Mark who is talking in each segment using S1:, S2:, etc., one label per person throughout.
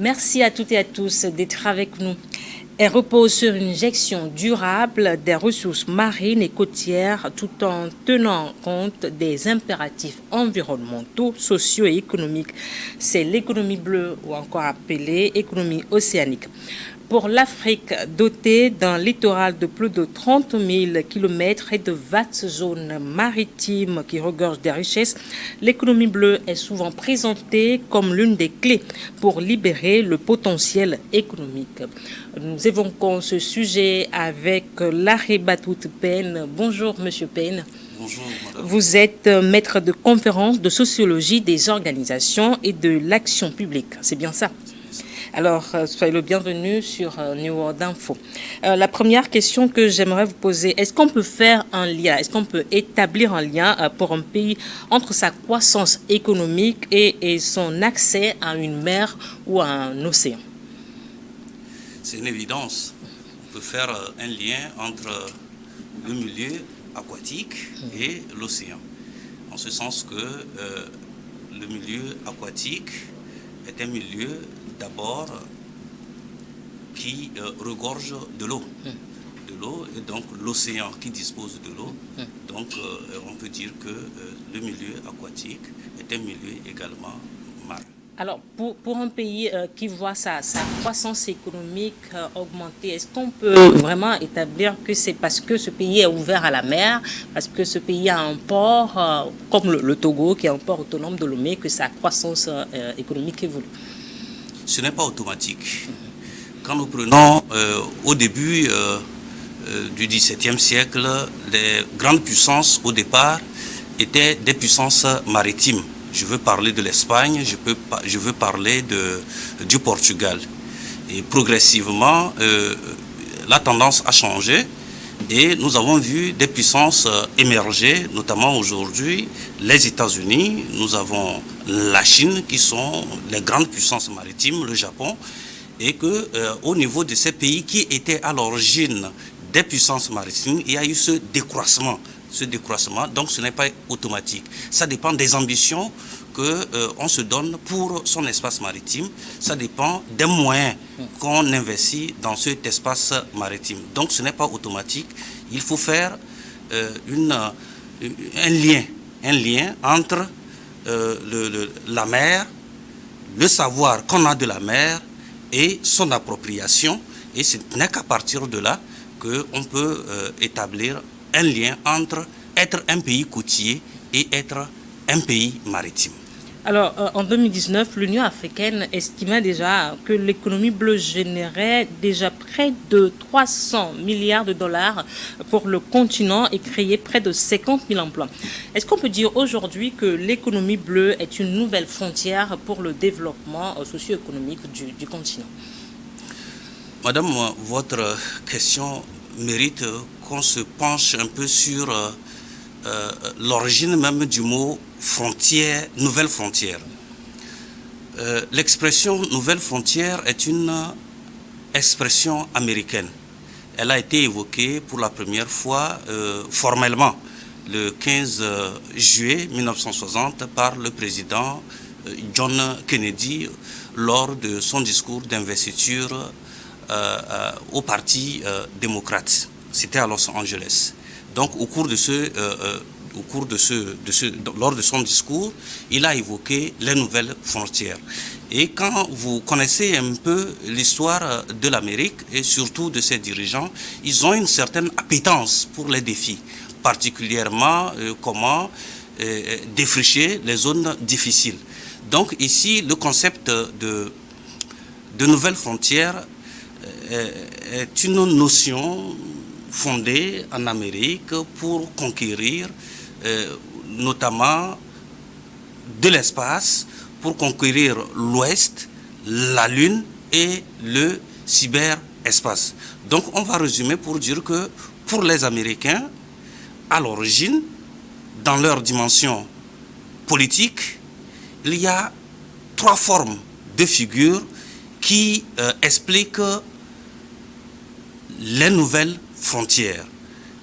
S1: Merci à toutes et à tous d'être avec nous. Elle repose sur une gestion durable des ressources marines et côtières tout en tenant compte des impératifs environnementaux, sociaux et économiques. C'est l'économie bleue ou encore appelée économie océanique. Pour l'Afrique, dotée d'un littoral de plus de 30 000 km et de vastes zones maritimes qui regorgent des richesses, l'économie bleue est souvent présentée comme l'une des clés pour libérer le potentiel économique. Nous évoquons ce sujet avec Larry Batoute Payne. Bonjour, Monsieur Payne.
S2: Bonjour, madame.
S1: Vous êtes maître de conférence de sociologie des organisations et de l'action publique. C'est bien ça? Alors, soyez le bienvenu sur New World Info. La première question que j'aimerais vous poser, est-ce qu'on peut faire un lien, est-ce qu'on peut établir un lien pour un pays entre sa croissance économique et son accès à une mer ou à un océan?
S2: C'est une évidence. On peut faire un lien entre le milieu aquatique et l'océan. En ce sens que le milieu aquatique est un milieu d'abord qui regorge de l'eau. De l'eau et donc l'océan qui dispose de l'eau. Donc on peut dire que le milieu aquatique est un milieu également marin.
S1: Alors, pour un pays qui voit sa croissance économique augmenter, est-ce qu'on peut vraiment établir que c'est parce que ce pays est ouvert à la mer, parce que ce pays a un port, comme le Togo, qui est un port autonome de Lomé, que sa croissance économique évolue?
S2: Ce n'est pas automatique. Quand nous prenons au début du XVIIe siècle, les grandes puissances au départ étaient des puissances maritimes. Je veux parler de l'Espagne, je veux parler du Portugal. Et progressivement, la tendance a changé et nous avons vu des puissances émerger, notamment aujourd'hui les États-Unis, nous avons la Chine qui sont les grandes puissances maritimes, le Japon, et que au niveau de ces pays qui étaient à l'origine des puissances maritimes, il y a eu ce décroissement. Donc ce n'est pas automatique. Ça dépend des ambitions qu'on se donne pour son espace maritime. Ça dépend des moyens qu'on investit dans cet espace maritime. Donc ce n'est pas automatique. Il faut faire un lien entre la mer, le savoir qu'on a de la mer et son appropriation. Et ce n'est qu'à partir de là qu'on peut établir un lien entre être un pays côtier et être un pays maritime.
S1: Alors, en 2019, l'Union africaine estimait déjà que l'économie bleue générait déjà près de 300 milliards de dollars pour le continent et créait près de 50 000 emplois. Est-ce qu'on peut dire aujourd'hui que l'économie bleue est une nouvelle frontière pour le développement socio-économique du continent?
S2: Madame, votre question mérite qu'on se penche un peu sur l'origine même du mot frontière, nouvelle frontière. L'expression nouvelle frontière est une expression américaine. Elle a été évoquée pour la première fois formellement le 15 juillet 1960 par le président John Kennedy lors de son discours d'investiture au Parti démocrate. C'était à Los Angeles. Donc, lors de son discours, il a évoqué les nouvelles frontières. Et quand vous connaissez un peu l'histoire de l'Amérique et surtout de ses dirigeants, ils ont une certaine appétence pour les défis, particulièrement comment défricher les zones difficiles. Donc ici, le concept de nouvelles frontières est une notion fondée en Amérique pour conquérir notamment de l'espace, pour conquérir l'Ouest, la Lune et le cyberespace. Donc on va résumer pour dire que pour les Américains, à l'origine, dans leur dimension politique, il y a trois formes de figures qui expliquent les nouvelles frontières,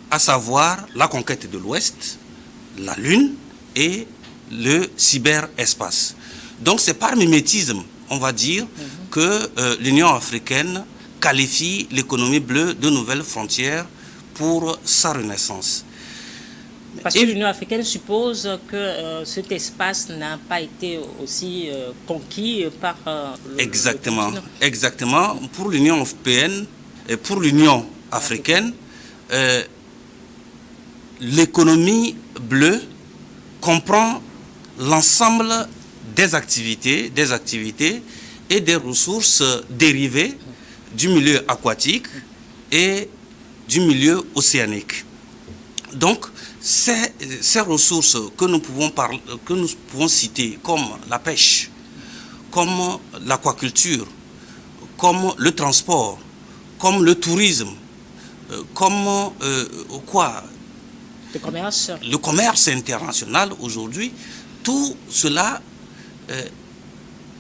S2: à savoir la conquête de l'Ouest, la Lune et le cyberespace. Donc c'est par mimétisme on va dire que l'Union africaine qualifie l'économie bleue de nouvelles frontières pour sa renaissance.
S1: Parce que l'Union africaine suppose que cet espace n'a pas été aussi conquis par
S2: exactement,
S1: le continent.
S2: Exactement. Pour l'Union européenne et pour l'Union africaine, l'économie bleue comprend l'ensemble des activités et des ressources dérivées du milieu aquatique et du milieu océanique. Donc, ces ressources que nous pouvons citer comme la pêche, comme l'aquaculture, comme le transport, comme le tourisme, comme le commerce international aujourd'hui, tout cela,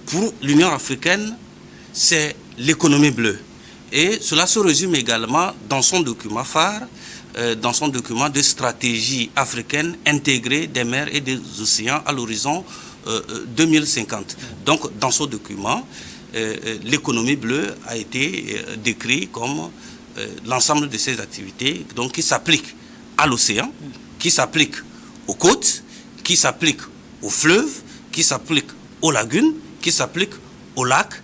S2: pour l'Union africaine, c'est l'économie bleue. Et cela se résume également dans son document phare, dans son document de stratégie africaine intégrée des mers et des océans à l'horizon 2050. Donc, dans ce document, l'économie bleue a été décrite comme l'ensemble de ces activités donc, qui s'appliquent à l'océan, qui s'appliquent aux côtes, qui s'appliquent aux fleuves, qui s'appliquent aux lagunes, qui s'appliquent aux lacs,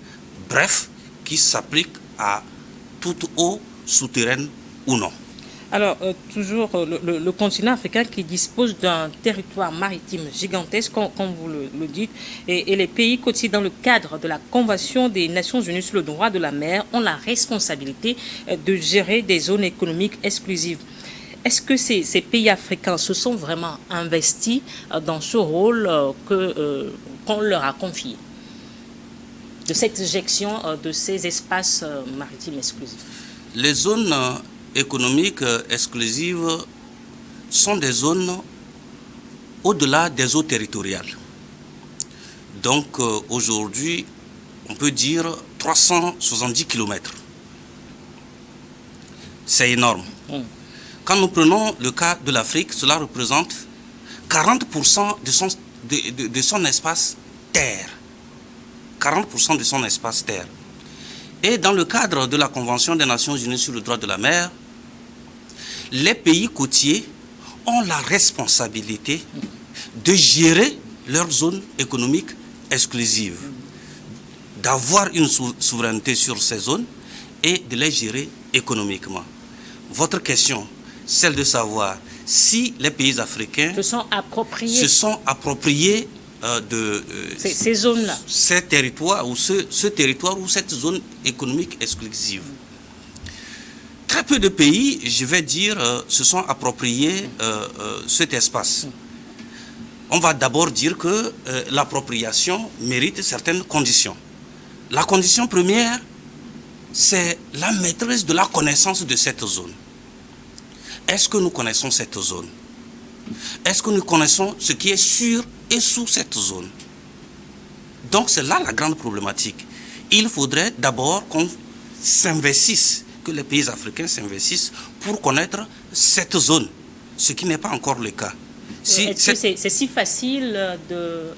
S2: bref, qui s'appliquent à toute eau souterraine ou non.
S1: Alors, toujours le continent africain qui dispose d'un territoire maritime gigantesque, comme vous le dites, et les pays côtiers dans le cadre de la Convention des Nations Unies sur le droit de la mer ont la responsabilité de gérer des zones économiques exclusives. Est-ce que ces pays africains se sont vraiment investis dans ce rôle qu'on leur a confié, de cette gestion de ces espaces maritimes exclusifs?
S2: Les zones économiques exclusives sont des zones au-delà des eaux territoriales. Donc aujourd'hui, on peut dire 370 km. C'est énorme. Quand nous prenons le cas de l'Afrique, cela représente 40% de son espace terre. 40% de son espace terre. Et dans le cadre de la Convention des Nations Unies sur le droit de la mer, les pays côtiers ont la responsabilité de gérer leur zone économique exclusive, d'avoir une souveraineté sur ces zones et de les gérer économiquement. Votre question, celle de savoir si les pays africains se sont appropriés
S1: ces zones-là,
S2: ces territoires ou ce territoire ou cette zone économique exclusive. Très peu de pays, je vais dire, se sont appropriés cet espace. On va d'abord dire que l'appropriation mérite certaines conditions. La condition première, c'est la maîtrise de la connaissance de cette zone. Est-ce que nous connaissons cette zone? Est-ce que nous connaissons ce qui est sur et sous cette zone? Donc c'est là la grande problématique. Il faudrait d'abord qu'on s'investisse, que les pays africains s'investissent pour connaître cette zone, ce qui n'est pas encore le cas.
S1: C'est si facile de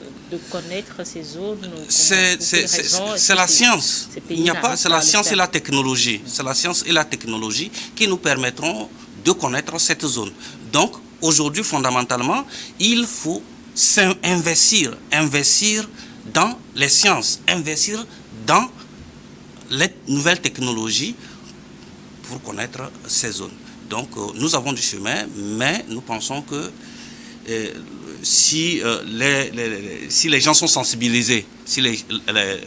S1: connaître ces zones?
S2: C'est la science. Il n'y a pas, c'est la science et la technologie. C'est la science et la technologie qui nous permettront de connaître cette zone. Donc, aujourd'hui, fondamentalement, il faut investir dans les sciences, investir dans les nouvelles technologies pour connaître ces zones. Donc, nous avons du chemin, mais nous pensons que si les gens sont sensibilisés, si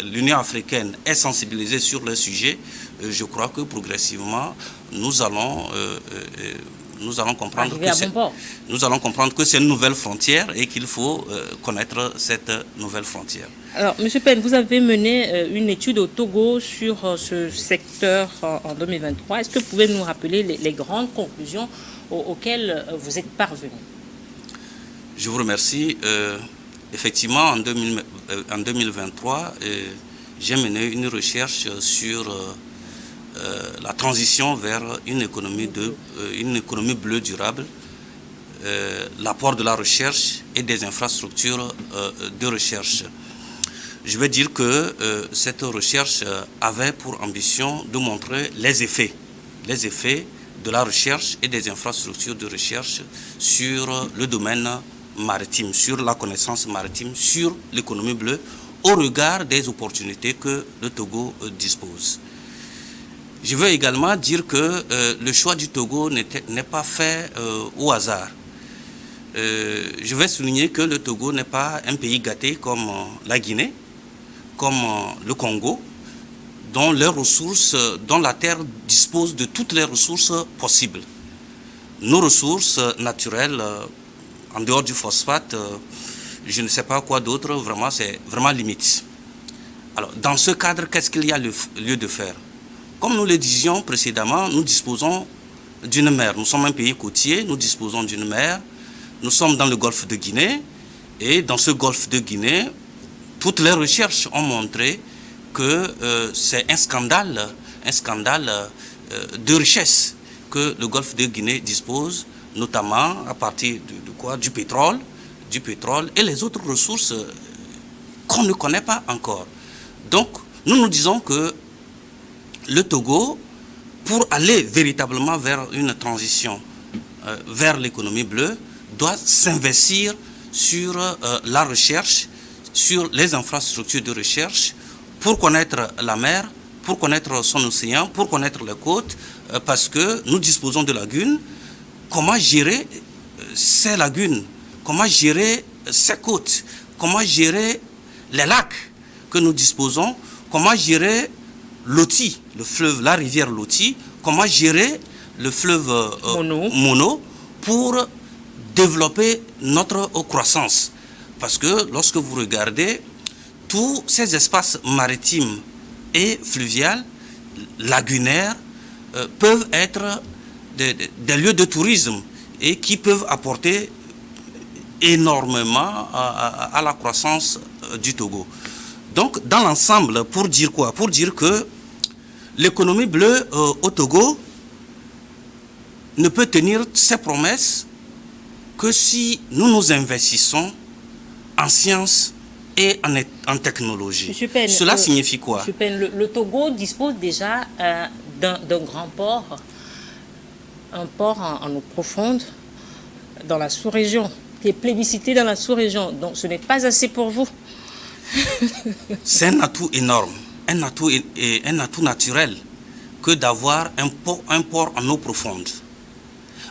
S2: l'Union africaine est sensibilisée sur le sujet, je crois que progressivement, nous allons comprendre que c'est une nouvelle frontière et qu'il faut connaître cette nouvelle frontière.
S1: Alors, M. Penn, vous avez mené une étude au Togo sur ce secteur en 2023. Est-ce que vous pouvez nous rappeler les grandes conclusions auxquelles vous êtes parvenu?
S2: Je vous remercie. Effectivement, en 2023, j'ai mené une recherche sur la transition vers une économie bleue durable, l'apport de la recherche et des infrastructures de recherche. je vais dire que cette recherche avait pour ambition de montrer les effets de la recherche et des infrastructures de recherche sur le domaine maritime, sur la connaissance maritime, sur l'économie bleue, au regard des opportunités que le Togo dispose. Je veux également dire que le choix du Togo n'est pas fait au hasard. Je vais souligner que le Togo n'est pas un pays gâté comme la Guinée, comme le Congo, dont la terre dispose de toutes les ressources possibles. Nos ressources naturelles, en dehors du phosphate, je ne sais pas quoi d'autre, vraiment, c'est vraiment limite. Alors, dans ce cadre, qu'est-ce qu'il y a lieu de faire? Comme nous le disions précédemment, nous disposons d'une mer. Nous sommes un pays côtier, nous disposons d'une mer. Nous sommes dans le golfe de Guinée. Et dans ce golfe de Guinée, toutes les recherches ont montré que c'est un scandale de richesse que le golfe de Guinée dispose, notamment à partir de quoi? Du pétrole et les autres ressources qu'on ne connaît pas encore. Donc, nous disons que le Togo, pour aller véritablement vers une transition vers l'économie bleue, doit s'investir sur la recherche, sur les infrastructures de recherche, pour connaître la mer, pour connaître son océan, pour connaître les côtes, parce que nous disposons de lagunes. Comment gérer ces lagunes? Comment gérer ces côtes? Comment gérer les lacs que nous disposons? Comment gérer l'Oti, le fleuve, la rivière Loti? Comment gérer le fleuve Mono pour développer notre croissance? Parce que lorsque vous regardez tous ces espaces maritimes et fluviaux, lagunaires, peuvent être des lieux de tourisme et qui peuvent apporter énormément à la croissance du Togo. Donc, dans l'ensemble, pour dire quoi? Pour dire que l'économie bleue au Togo ne peut tenir ses promesses que si nous nous investissons en sciences et en technologie.
S1: Pène,
S2: cela signifie quoi?
S1: Le Togo dispose déjà d'un grand port, un port en eau profonde dans la sous-région, qui est plébiscité dans la sous-région. Donc ce n'est pas assez pour vous.
S2: C'est un atout énorme, un atout naturel que d'avoir un port en eau profonde.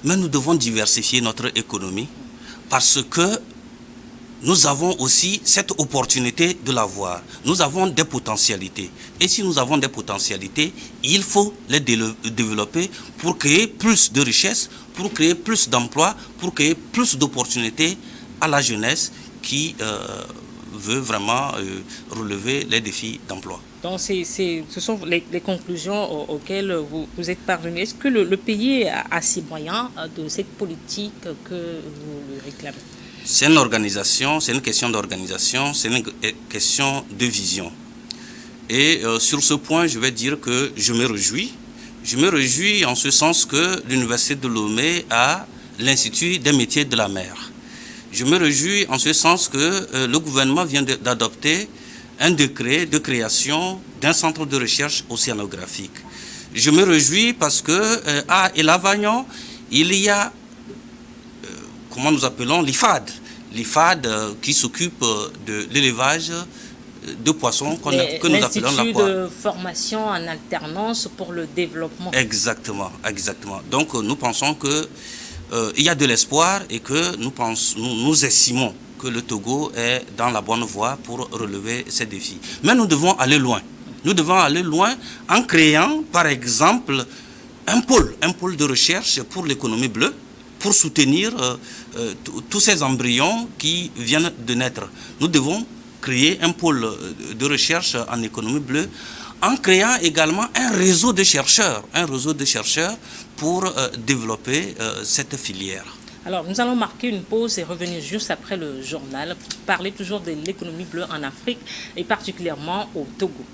S2: Mais nous devons diversifier notre économie parce que nous avons aussi cette opportunité de l'avoir. Nous avons des potentialités. Et si nous avons des potentialités, il faut les développer pour créer plus de richesses, pour créer plus d'emplois, pour créer plus d'opportunités à la jeunesse qui veut vraiment relever les défis d'emploi.
S1: Donc ce sont les conclusions auxquelles vous êtes parvenus. Est-ce que le pays a assez moyen de cette politique que vous lui réclamez?
S2: C'est une organisation, c'est une question d'organisation, c'est une question de vision. Et sur ce point, je vais dire que je me réjouis. Je me réjouis en ce sens que l'Université de Lomé a l'Institut des métiers de la mer. Je me réjouis en ce sens que le gouvernement vient d'adopter un décret de création d'un centre de recherche océanographique. Je me réjouis parce que à Elavagnon, il y a, comment nous appelons, l'IFAD. L'IFAD qui s'occupe de l'élevage de poissons que nous appelons
S1: l'Institut de formation en alternance pour le développement.
S2: Exactement, exactement. Donc nous pensons que il y a de l'espoir et que nous estimons que le Togo est dans la bonne voie pour relever ces défis. Mais nous devons aller loin. Nous devons aller loin en créant, par exemple, un pôle de recherche pour l'économie bleue, pour soutenir tous ces embryons qui viennent de naître. Nous devons créer un pôle de recherche en économie bleue en créant également un réseau de chercheurs pour développer cette filière.
S1: Alors, nous allons marquer une pause et revenir juste après le journal pour parler toujours de l'économie bleue en Afrique et particulièrement au Togo.